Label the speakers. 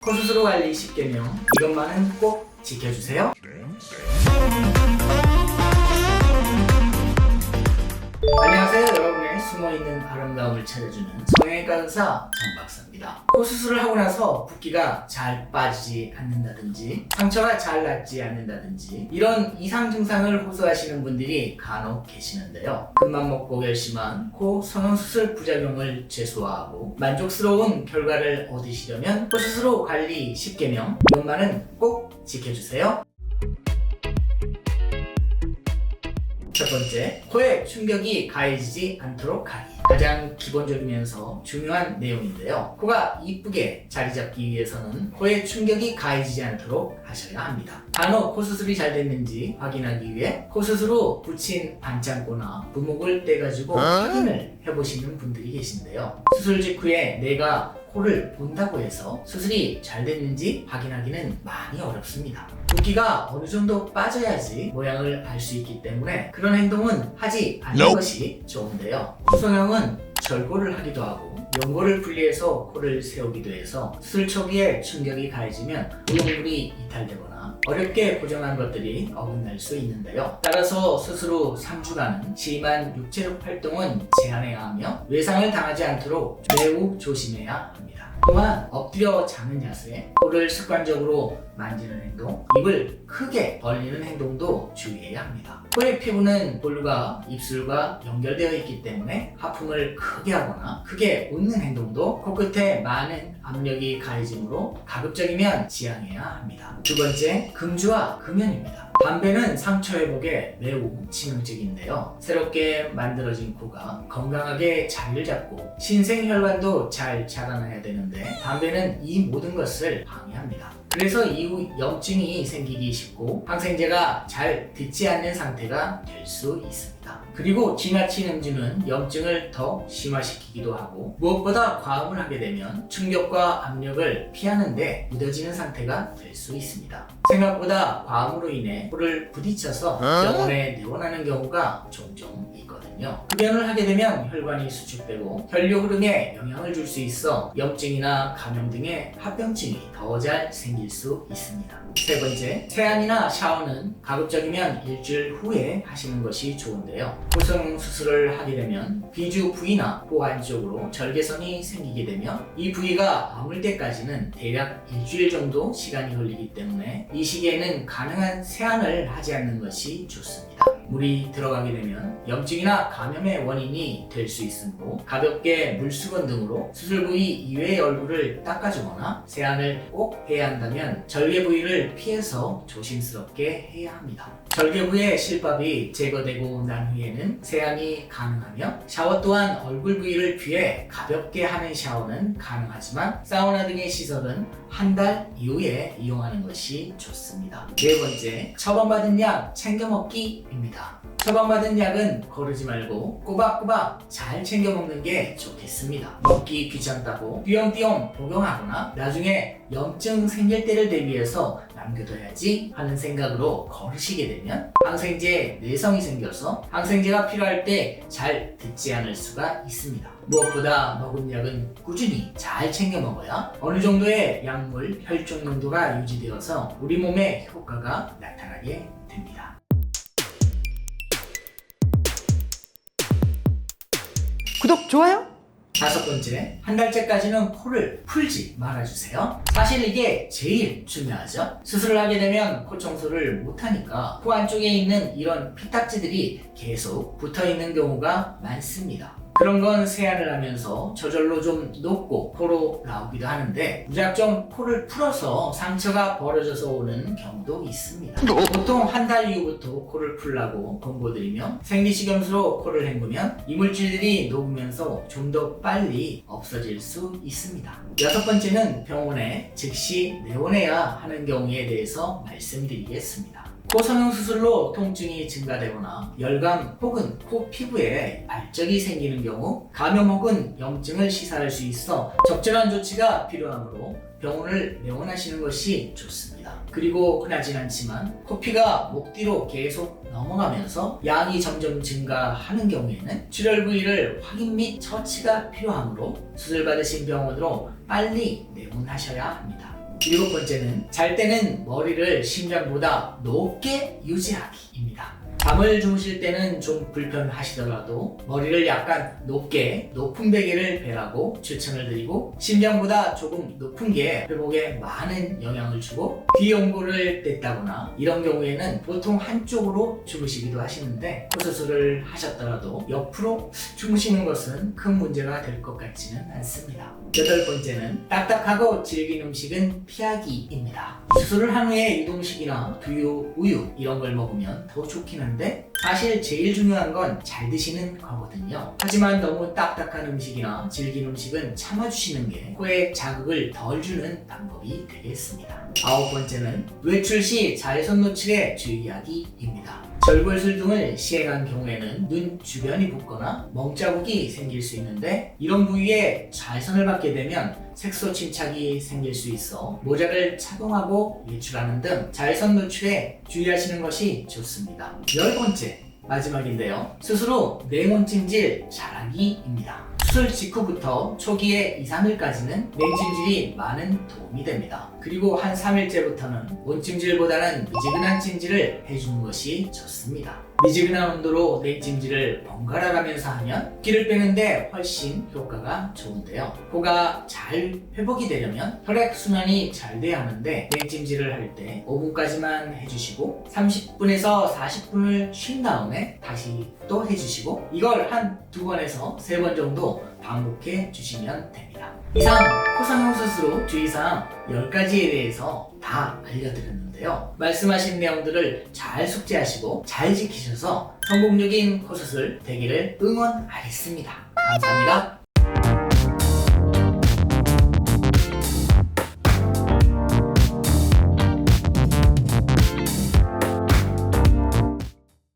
Speaker 1: 코 수술 관리 10개명, 이것만은 꼭 지켜주세요. 안녕하세요. 여러분의 숨어있는 아름다움을 찾아주는 성형외과 의사 정박사입니다. 코 수술을 하고 나서 붓기가 잘 빠지지 않는다든지 상처가 잘 낫지 않는다든지 이런 이상 증상을 호소하시는 분들이 간혹 계시는데요. 큰맘 먹고 결심한 코 성형수술 부작용을 최소화하고 만족스러운 결과를 얻으시려면 코 수술 후 관리 10개명, 이것만은 꼭 지켜주세요. 첫 번째, 코에 충격이 가해지지 않도록 하기. 가장 기본적이면서 중요한 내용인데요. 코가 이쁘게 자리 잡기 위해서는 코에 충격이 가해지지 않도록 하셔야 합니다. 간혹 코 수술이 잘 됐는지 확인하기 위해 코 수술 후 붙인 반창고나 부목을 떼가지고 확인을 해보시는 분들이 계신데요. 수술 직후에 내가 코를 본다고 해서 수술이 잘 됐는지 확인하기는 많이 어렵습니다. 붓기가 어느 정도 빠져야지 모양을 알 수 있기 때문에 그런 행동은 하지 않는 것이 좋은데요. 코성형은 절골을 하기도 하고 연골을 분리해서 코를 세우기도 해서 수술 초기에 충격이 가해지면 구멍물이 이탈되거나 어렵게 고정한 것들이 어긋날 수 있는데요. 따라서 수술 후 3주간은 심한 육체적 활동은 제한해야 하며 외상을 당하지 않도록 매우 조심해야 합니다. 또한 엎드려 자는 자세, 코를 습관적으로 만지는 행동, 입을 크게 벌리는 행동도 주의해야 합니다. 코의 피부는 볼과 입술과 연결되어 있기 때문에 하품을 크게 하거나 크게 웃는 행동도 코끝에 많은 압력이 가해지므로 가급적이면 지양해야 합니다. 두 번째, 금주와 금연입니다. 담배는 상처 회복에 매우 치명적인데요. 새롭게 만들어진 코가 건강하게 자리를 잡고 신생혈관도 잘 자라나야 되는데 담배는 이 모든 것을 방해합니다. 그래서 이후 염증이 생기기 쉽고 항생제가 잘 듣지 않는 상태가 될 수 있습니다. 그리고 지나친 음주는 염증을 더 심화시키기도 하고 무엇보다 과음을 하게 되면 충격과 압력을 피하는데 무뎌지는 상태가 될 수 있습니다. 생각보다 과음으로 인해 코를 부딪혀서 병원에 내원하는 경우가 종종 있거든요. 흡연을 하게 되면 혈관이 수축되고 혈류 흐름에 영향을 줄 수 있어 염증이나 감염 등의 합병증이 더 잘 생길 수 있습니다. 세 번째, 세안이나 샤워는 가급적이면 일주일 후에 하시는 것이 좋은데요. 코성 수술을 하게 되면 비주 부위나 코 안쪽으로 절개선이 생기게 되며 이 부위가 아물 때까지는 대략 일주일 정도 시간이 걸리기 때문에 이 시기에는 가능한 세안을 하지 않는 것이 좋습니다. 물이 들어가게 되면 염증이나 감염의 원인이 될 수 있으므로 가볍게 물수건 등으로 수술 부위 이외의 얼굴을 닦아주거나 세안을 꼭 해야 한다면 절개 부위를 피해서 조심스럽게 해야 합니다. 절개 부위의 실밥이 제거되고 난 후에는 세안이 가능하며 샤워 또한 얼굴 부위를 피해 가볍게 하는 샤워는 가능하지만 사우나 등의 시설은 한 달 이후에 이용하는 것이 좋습니다. 네 번째, 처방받은 약 챙겨 먹기입니다. 처방받은 약은 거르지 말고 꼬박꼬박 잘 챙겨 먹는 게 좋겠습니다. 먹기 귀찮다고 띄엄띄엄 복용하거나 나중에 염증 생길 때를 대비해서 남겨둬야지 하는 생각으로 거르시게 되면 항생제 내성이 생겨서 항생제가 필요할 때 잘 듣지 않을 수가 있습니다. 무엇보다 먹은 약은 꾸준히 잘 챙겨 먹어야 어느 정도의 약물 혈중 농도가 유지되어서 우리 몸에 효과가 나타나게 됩니다.
Speaker 2: 구독, 좋아요?
Speaker 1: 다섯 번째, 한 달째까지는 코를 풀지 말아주세요. 사실 이게 제일 중요하죠. 수술을 하게 되면 코 청소를 못하니까 코 안쪽에 있는 이런 피딱지들이 계속 붙어있는 경우가 많습니다. 그런 건 세안을 하면서 저절로 좀 녹고 코로 나오기도 하는데 무작정 코를 풀어서 상처가 벌어져서 오는 경우도 있습니다. 보통 한 달 이후부터 코를 풀라고 권고드리며 생리식염수로 코를 헹구면 이물질들이 녹으면서 좀 더 빨리 없어질 수 있습니다. 여섯 번째는 병원에 즉시 내원해야 하는 경우에 대해서 말씀드리겠습니다. 코 성형 수술로 통증이 증가되거나 열감 혹은 코 피부에 발적이 생기는 경우 감염 혹은 염증을 시사할 수 있어 적절한 조치가 필요하므로 병원을 내원하시는 것이 좋습니다. 그리고 흔하진 않지만 코피가 목 뒤로 계속 넘어가면서 양이 점점 증가하는 경우에는 출혈 부위를 확인 및 처치가 필요하므로 수술 받으신 병원으로 빨리 내원하셔야 합니다. 7번째는 잘 때는 머리를 심장보다 높게 유지하기입니다. 잠을 주무실 때는 좀 불편하시더라도 머리를 약간 높은 베개를 베라고 추천을 드리고, 심장보다 조금 높은 게 회복에 많은 영향을 주고, 귀연골을 뗐다거나 이런 경우에는 보통 한쪽으로 주무시기도 하시는데, 수술을 하셨더라도 옆으로 주무시는 것은 큰 문제가 될 것 같지는 않습니다. 8번째는 딱딱하고 질긴 음식은 피하기입니다. 수술을 한 후에 유동식이나 두유, 우유 이런 걸 먹으면 더 좋긴 한데, 사실 제일 중요한 건 잘 드시는 거거든요. 하지만 너무 딱딱한 음식이나 질긴 음식은 참아주시는 게 코에 자극을 덜 주는 방법이 되겠습니다. 9번째는 외출 시 자외선 노출에 주의하기입니다. 절골술 등을 시행한 경우에는 눈 주변이 붓거나 멍자국이 생길 수 있는데, 이런 부위에 자외선을 받게 되면 색소 침착이 생길 수 있어 모자를 착용하고 외출하는 등 자외선 노출에 주의하시는 것이 좋습니다. 10번째, 마지막인데요. 수술 후 냉온찜질 잘하기입니다. 수술 직후부터 초기에 2, 3일까지는 냉찜질이 많은 도움이 됩니다. 그리고 한 3일째부터는 온찜질보다는 미지근한 찜질을 해주는 것이 좋습니다. 미지근한 온도로 냉찜질을 번갈아 가면서 하면 기를 빼는데 훨씬 효과가 좋은데요. 코가 잘 회복이 되려면 혈액순환이 잘 돼야 하는데, 냉찜질을 할 때 5분까지만 해주시고 30분에서 40분을 쉰 다음에 다시 또 해주시고, 이걸 한 2번에서 3번 정도 반복해 주시면 됩니다. 이상 코상형 수술 후 주의사항 10가지에 대해서 다 알려드렸는데요. 말씀하신 내용들을 잘 숙지하시고 잘 지키셔서 성공적인 코수술 되기를 응원하겠습니다. 감사합니다.